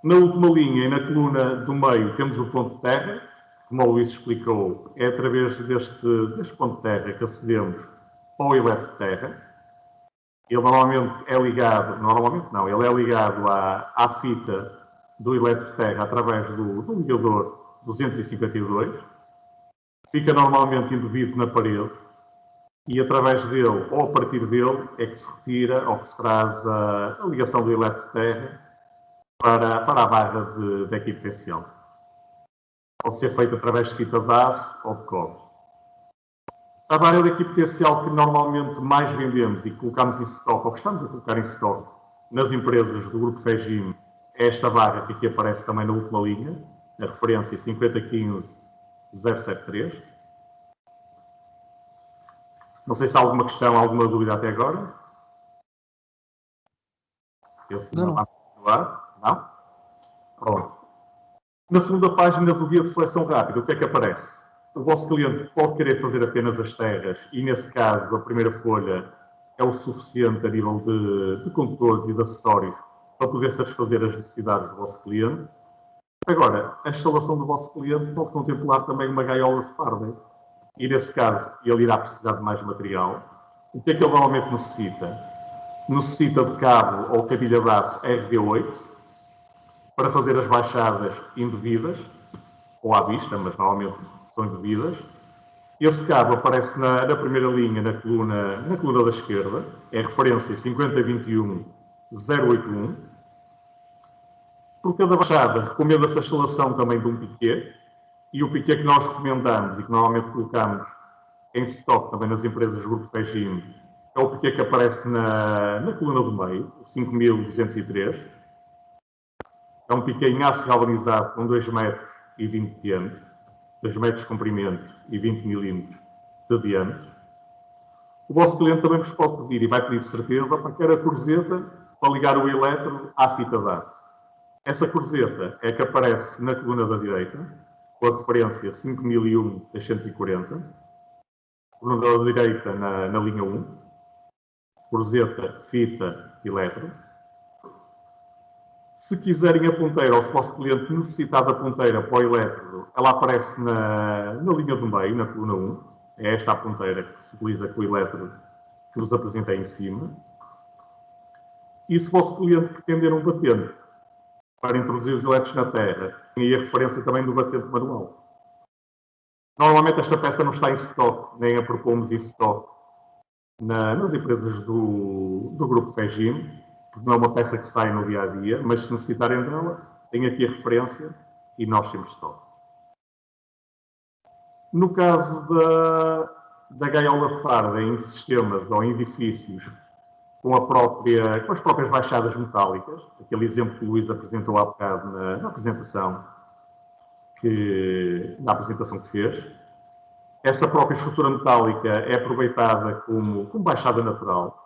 Na última linha e na coluna do meio temos o ponto de terra. Como o Luís explicou, é através deste ponto de terra que acedemos ao eletro de terra. Ele normalmente é ligado, ele é ligado à fita do eletro de terra através do ligador 252. Fica normalmente embebido na parede e através dele, ou a partir dele, é que se retira ou que se traz a ligação do eletro de terra para a barra de equipotecial. Pode ser feito através de fita de aço ou de cobre. A barra de equipotecial que normalmente mais vendemos e que colocamos em stock, ou que estamos a colocar em stock nas empresas do grupo FEGIM, é esta barra que aqui aparece também na última linha, a referência 5015073. Não sei se há alguma questão, alguma dúvida até agora. Não. Não? Pronto. Na segunda página do guia de seleção rápida, o que é que aparece? O vosso cliente pode querer fazer apenas as terras e, nesse caso, a primeira folha é o suficiente a nível de condutores e de acessórios para poder satisfazer as necessidades do vosso cliente. Agora, a instalação do vosso cliente pode contemplar também uma gaiola de farda. E, nesse caso, ele irá precisar de mais material. O que é que ele normalmente necessita? Necessita de cabo ou cabilha de aço RD8 para fazer as baixadas indevidas, ou à vista, mas normalmente são indevidas. Esse cabo aparece na primeira linha, na coluna da esquerda, é a referência 5021081. Por cada baixada, recomenda-se a instalação também de um piquet, e o piquet que nós recomendamos e que normalmente colocamos em stock também nas empresas do Grupo FEGIM é o piquet que aparece na coluna do meio, o 5203. É um piquet em aço galvanizado com 2 metros e 20 de diâmetro, 2 metros de comprimento e 20 milímetros de diâmetro. O vosso cliente também vos pode pedir, e vai pedir de certeza, para quer a corzeta para ligar o eletro à fita de aço. Essa corzeta é que aparece na coluna da direita, com a referência 5001-640. Coluna da direita na linha 1. Corzeta, fita, eletro. Se quiserem a ponteira, ou se o vosso cliente necessitar da ponteira para o eletro, ela aparece na linha do meio, na coluna 1. É esta a ponteira que se utiliza com o eletro que vos apresentei em cima. E se o vosso cliente pretender um batente para introduzir os eletros na terra, tem aí a referência também do batente manual. Normalmente esta peça não está em stock, nem a propomos em stock nas empresas do grupo FEGIM, porque não é uma peça que sai no dia a dia, mas se necessitarem dela, tem aqui a referência e nós temos stock. No caso da gaiola farda em sistemas ou em edifícios com as próprias baixadas metálicas, aquele exemplo que o Luís apresentou há bocado na apresentação que fez, essa própria estrutura metálica é aproveitada como baixada natural.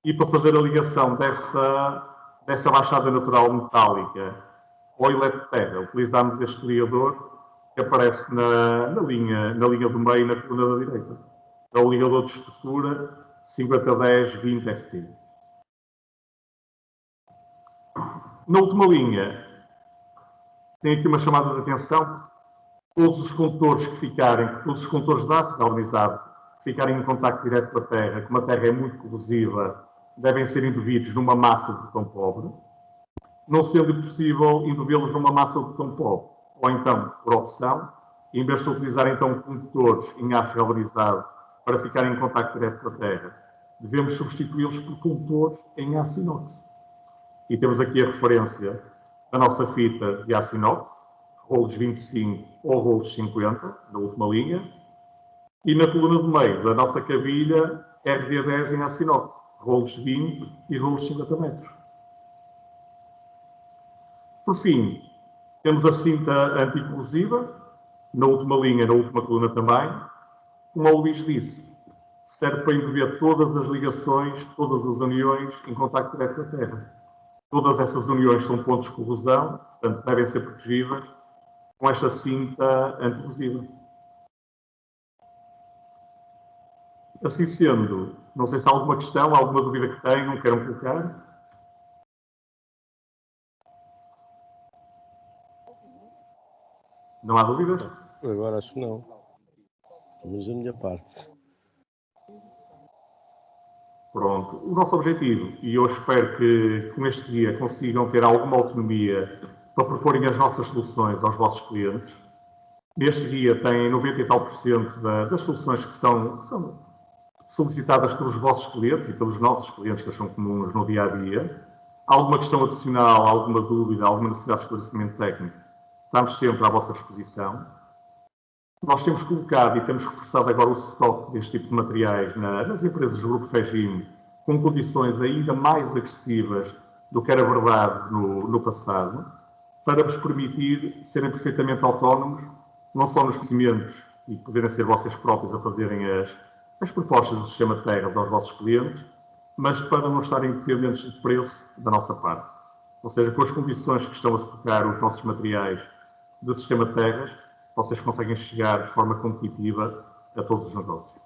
E para fazer a ligação dessa baixada natural metálica ao eletro de terra, utilizamos este ligador que aparece na linha do meio, na coluna da direita. É o ligador de estrutura 5010-20FT. Na última linha, tem aqui uma chamada de atenção. Todos os condutores todos os condutores de aço galvanizado que ficarem em contacto direto com a terra, como a terra é muito corrosiva, devem ser embebidos numa massa de betão pobre. Não sendo possível embebê-los numa massa de betão pobre, ou então, por opção, em vez de utilizar então condutores em aço galvanizado para ficarem em contacto direto com a terra, devemos substituí-los por condutores em aço inox. E temos aqui a referência da nossa fita de aço inox, rolos 25 ou rolos 50, na última linha, e na coluna do meio da nossa cabilha RD10 em aço inox, rolos 20 e rolos 50 metros. Por fim, temos a cinta anticorrosiva, na última linha, na última coluna também. Como o Luís disse, serve para embeber todas as ligações, todas as uniões em contacto direto com a terra. Todas essas uniões são pontos de corrosão, portanto devem ser protegidas com esta cinta anticorrosiva. Assim sendo, não sei se há alguma questão, alguma dúvida que tenham, queiram colocar. Não há dúvidas? Agora acho que não. Mas da minha parte. Pronto. O nosso objetivo, e eu espero que com este guia consigam ter alguma autonomia para proporem as nossas soluções aos vossos clientes. Neste guia tem 90 e tal por cento das soluções que são solicitadas pelos vossos clientes e pelos nossos clientes, que são comuns no dia a dia. Alguma questão adicional, alguma dúvida, alguma necessidade de esclarecimento técnico, estamos sempre à vossa disposição. Nós temos colocado e temos reforçado agora o estoque deste tipo de materiais nas empresas do Grupo FEGIM, com condições ainda mais agressivas do que era verdade no passado, para vos permitir serem perfeitamente autónomos, não só nos conhecimentos e poderem ser vocês próprios a fazerem as propostas do sistema de terras aos vossos clientes, mas para não estarem dependentes de preço da nossa parte. Ou seja, com as condições que estão a tocar os nossos materiais do sistema de terras, vocês conseguem chegar de forma competitiva a todos os negócios.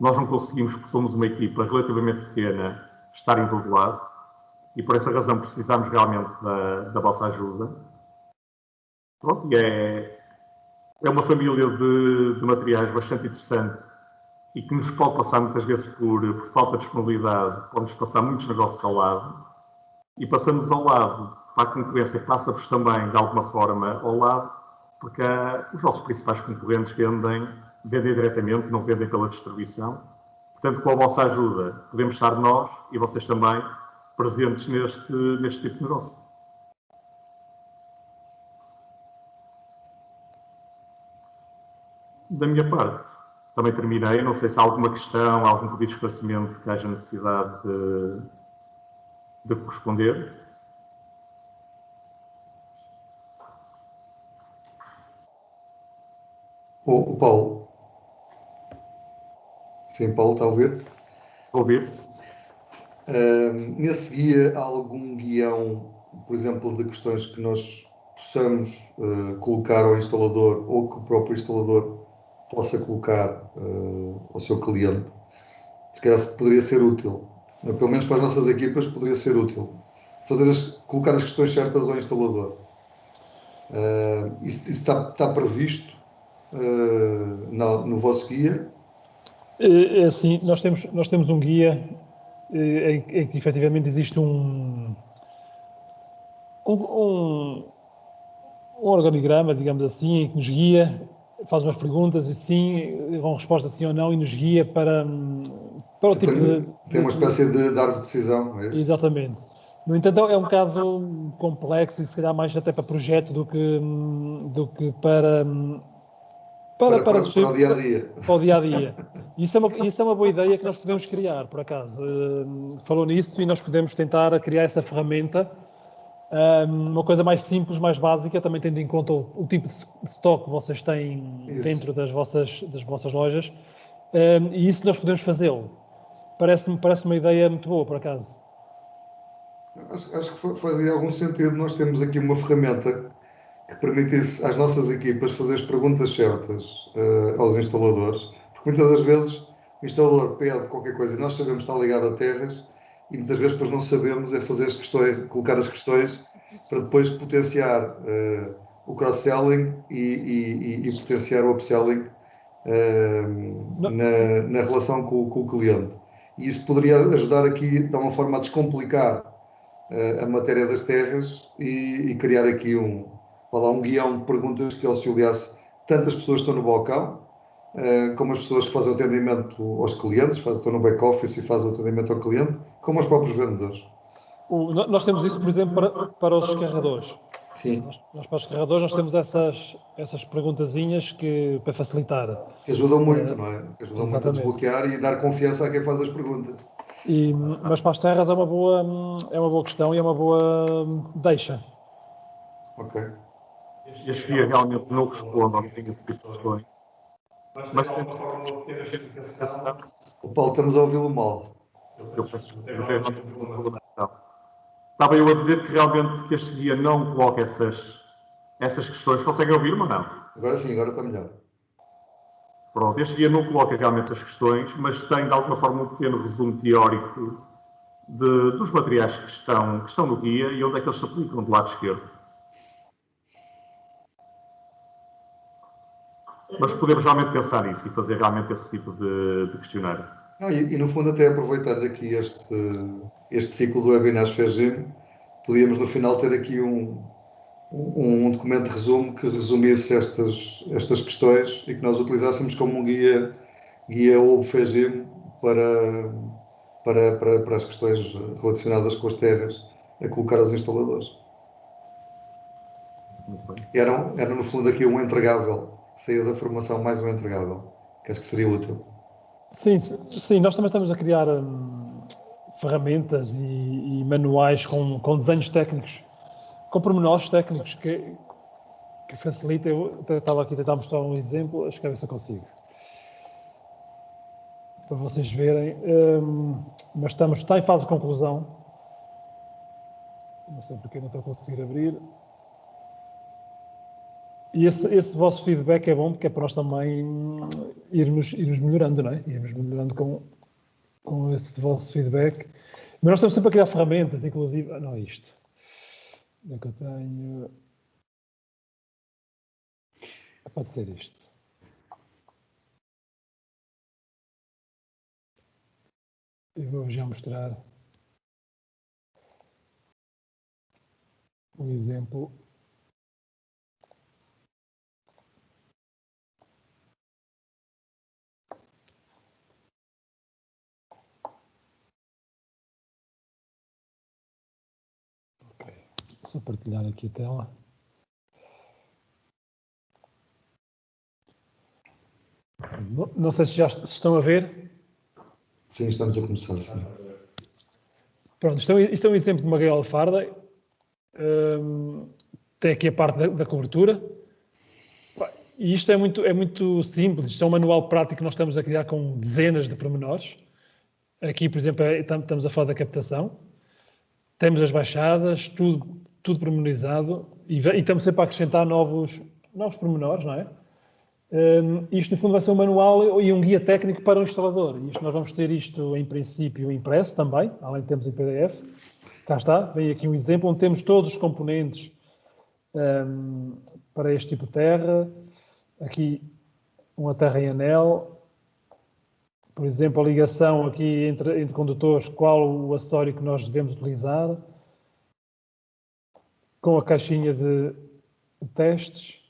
Nós não conseguimos, porque somos uma equipa relativamente pequena, estar em todo lado, e por essa razão precisamos realmente da vossa ajuda. Pronto, e é uma família de materiais bastante interessante e que nos pode passar muitas vezes por falta de disponibilidade, pode-nos passar muitos negócios ao lado, e passamos ao lado, para a concorrência passa-vos também, de alguma forma, ao lado, porque os nossos principais concorrentes vendem diretamente, não vendem pela distribuição. Portanto, com a vossa ajuda, podemos estar nós e vocês também presentes neste tipo de negócio. Da minha parte, também terminei. Não sei se há alguma questão, algum pedido de esclarecimento que haja necessidade de corresponder. O Paulo. Sim, Paulo, está a ouvir? Vou ouvir. Nesse guia há algum guião, por exemplo, de questões que nós possamos colocar ao instalador ou que o próprio instalador possa colocar ao seu cliente? Se calhar poderia ser útil. Pelo menos para as nossas equipas poderia ser útil. Colocar as questões certas ao instalador. Isso está previsto no vosso guia? É assim, nós temos um guia em que efetivamente existe um organigrama, digamos assim, que nos guia, faz umas perguntas e sim, com resposta sim ou não, e nos guia para o tipo Tem uma espécie de árvore de decisão, é isso? Exatamente. No entanto, é um bocado complexo e se calhar mais até para projeto do que para o dia a dia. Para o dia a dia. Isso é uma boa ideia que nós podemos criar, por acaso. Falou nisso e nós podemos tentar criar essa ferramenta. Uma coisa mais simples, mais básica, também tendo em conta o tipo de stock que vocês têm dentro das vossas lojas. E isso nós podemos fazê-lo. Parece uma ideia muito boa, por acaso. Acho que fazia algum sentido. Nós temos aqui uma ferramenta que permitisse às nossas equipas fazer as perguntas certas aos instaladores, porque muitas das vezes o instalador pede qualquer coisa e nós sabemos que está ligado a terras e muitas vezes depois não sabemos fazer as questões, colocar as questões para depois potenciar o cross-selling e potenciar o upselling na relação com o cliente. E isso poderia ajudar aqui, de uma forma, a descomplicar a matéria das terras e criar aqui um guião de perguntas que auxiliasse tanto as pessoas que estão no balcão, como as pessoas que fazem o atendimento aos clientes, estão no back-office e fazem o atendimento ao cliente, como os próprios vendedores. Nós temos isso, por exemplo, para os descarregadores. Sim. Nós para os descarregadores nós temos essas perguntazinhas para facilitar. Que ajudam muito, não é? Que ajudam Exatamente. muito a desbloquear e dar confiança a quem faz as perguntas. Mas para as terras é uma boa questão e é uma boa deixa. Ok. Este guia realmente não responde ao que tem esse tipo de questões, mas tem uma forma de ter a explicação. O Paulo, estamos a ouvi-lo mal. Eu peço desculpa. Estava eu a dizer que realmente que este guia não coloca essas questões. Conseguem ouvir-me ou não? Agora sim, agora está melhor. Pronto, este guia não coloca realmente as questões, mas tem de alguma forma um pequeno resumo teórico dos materiais que estão no guia e onde é que eles se aplicam do lado esquerdo. Mas podemos realmente pensar nisso e fazer realmente esse tipo de questionário. E no fundo, até aproveitando aqui este ciclo do Webinars FEGIM, podíamos no final ter aqui um documento de resumo que resumisse estas questões e que nós utilizássemos como um guia OBFEGIM para as questões relacionadas com as terras a colocar aos instaladores. Muito bem. Era no fundo aqui um entregável, saía da formação mais um entregável, que acho que seria útil. Sim, nós também estamos a criar ferramentas e manuais com desenhos técnicos, com pormenores técnicos que facilitem. Eu estava aqui a tentar mostrar um exemplo, acho que a ver se eu consigo. Para vocês verem, mas está em fase de conclusão. Não sei porque não estou a conseguir abrir. E esse vosso feedback é bom, porque é para nós também irmos melhorando, não é? Irmos melhorando com esse vosso feedback. Mas nós estamos sempre a criar ferramentas, inclusive... não, é isto. É que eu tenho... Pode ser isto. Eu vou já mostrar um exemplo. Ok, só partilhar aqui a tela. Não sei se já estão a ver. Sim, estamos a começar. Sim. Pronto, isto é um exemplo de uma gaiola de farda. Tem aqui a parte da cobertura. E isto é muito simples. Isto é um manual prático que nós estamos a criar com dezenas de pormenores. Aqui, por exemplo, estamos a falar da captação. Temos as baixadas, tudo pormenorizado. E estamos sempre a acrescentar novos pormenores, não é? Isto, no fundo, vai ser um manual e um guia técnico para o instalador. Nós vamos ter isto, em princípio, impresso também, além de termos em PDF. Cá está, vem aqui um exemplo onde temos todos os componentes para este tipo de terra. Aqui, uma terra em anel. Por exemplo, a ligação aqui entre condutores, qual o acessório que nós devemos utilizar. Com a caixinha de testes.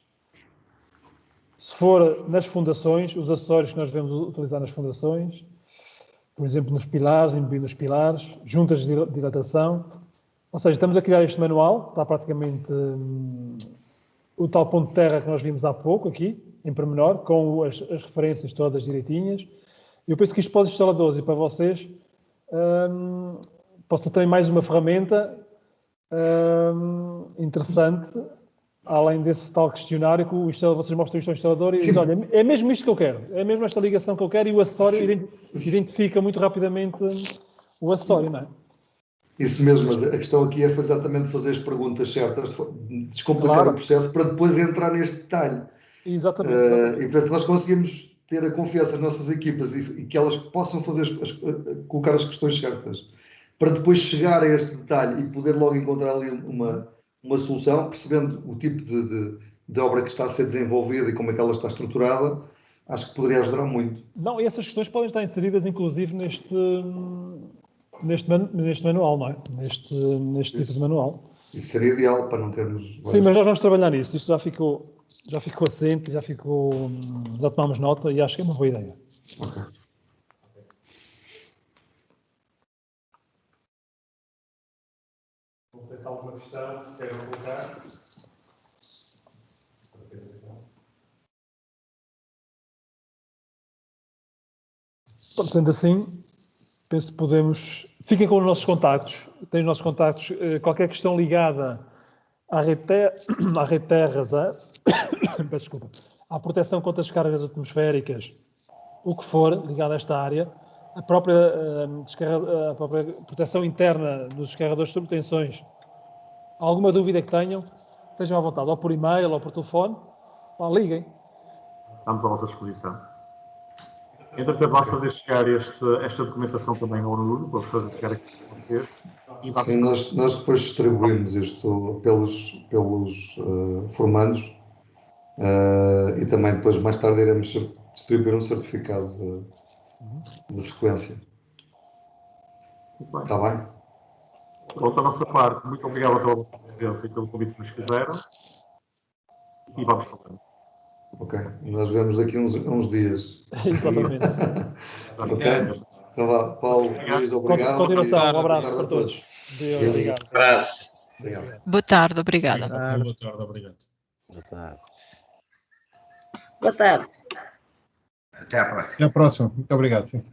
Se for nas fundações, os acessórios que nós devemos utilizar nas fundações, por exemplo, nos pilares, embebir nos pilares, juntas de dilatação. Ou seja, estamos a criar este manual, está praticamente o tal ponto de terra que nós vimos há pouco aqui, em pormenor, com as referências todas direitinhas. Eu penso que isto para os instaladores e para vocês possa ter mais uma ferramenta interessante, além desse tal questionário que vocês mostram isto ao instalador e dizem, olha, é mesmo isto que eu quero, é mesmo esta ligação que eu quero, e o acessório identifica muito rapidamente o acessório, não é? Isso mesmo, mas a questão aqui é exatamente fazer as perguntas certas, descomplicar o processo para depois entrar neste detalhe. Exatamente. E portanto nós conseguimos ter a confiança das nossas equipas e que elas possam colocar as questões certas, para depois chegar a este detalhe e poder logo encontrar ali uma solução, percebendo o tipo de obra que está a ser desenvolvida e como é que ela está estruturada, acho que poderia ajudar muito. Não, e essas questões podem estar inseridas, inclusive, neste manual, não é? Neste tipo de manual. Isso seria ideal para não termos... Sim, mas nós vamos trabalhar nisso. Isto já ficou assente, já tomamos nota e acho que é uma boa ideia. Ok. Não sei se há alguma questão que queiram colocar. Sendo assim, penso que podemos... Fiquem com os nossos contactos. Têm os nossos contactos. Qualquer questão ligada à rede terras, peço desculpa, à proteção contra as cargas atmosféricas, o que for ligado a esta área, a própria proteção interna dos descarregadores de subtensões, alguma dúvida que tenham, estejam à vontade, ou por e-mail ou por telefone, liguem. Estamos à vossa disposição. Entretanto, vamos fazer chegar esta documentação também ao Nuno, para fazer chegar aqui para vocês. E vamos... Sim, nós depois distribuímos isto pelos formandos e também depois mais tarde iremos distribuir um certificado de frequência. Muito bem. Está bem? Pronto, da nossa parte, muito obrigado pela vossa presença e pelo convite que nos fizeram. E vamos falando. Ok, nós vemos daqui uns dias. Exatamente. Ok? Então vá, Paulo, Luís, obrigado. Continuação, um abraço Boa para tarde a todos. Deus, obrigado. Abraço. Obrigado. Boa tarde, obrigada. Boa tarde, obrigado. Boa tarde. Boa tarde. Até à próxima. Até à próxima. Muito obrigado. Sim.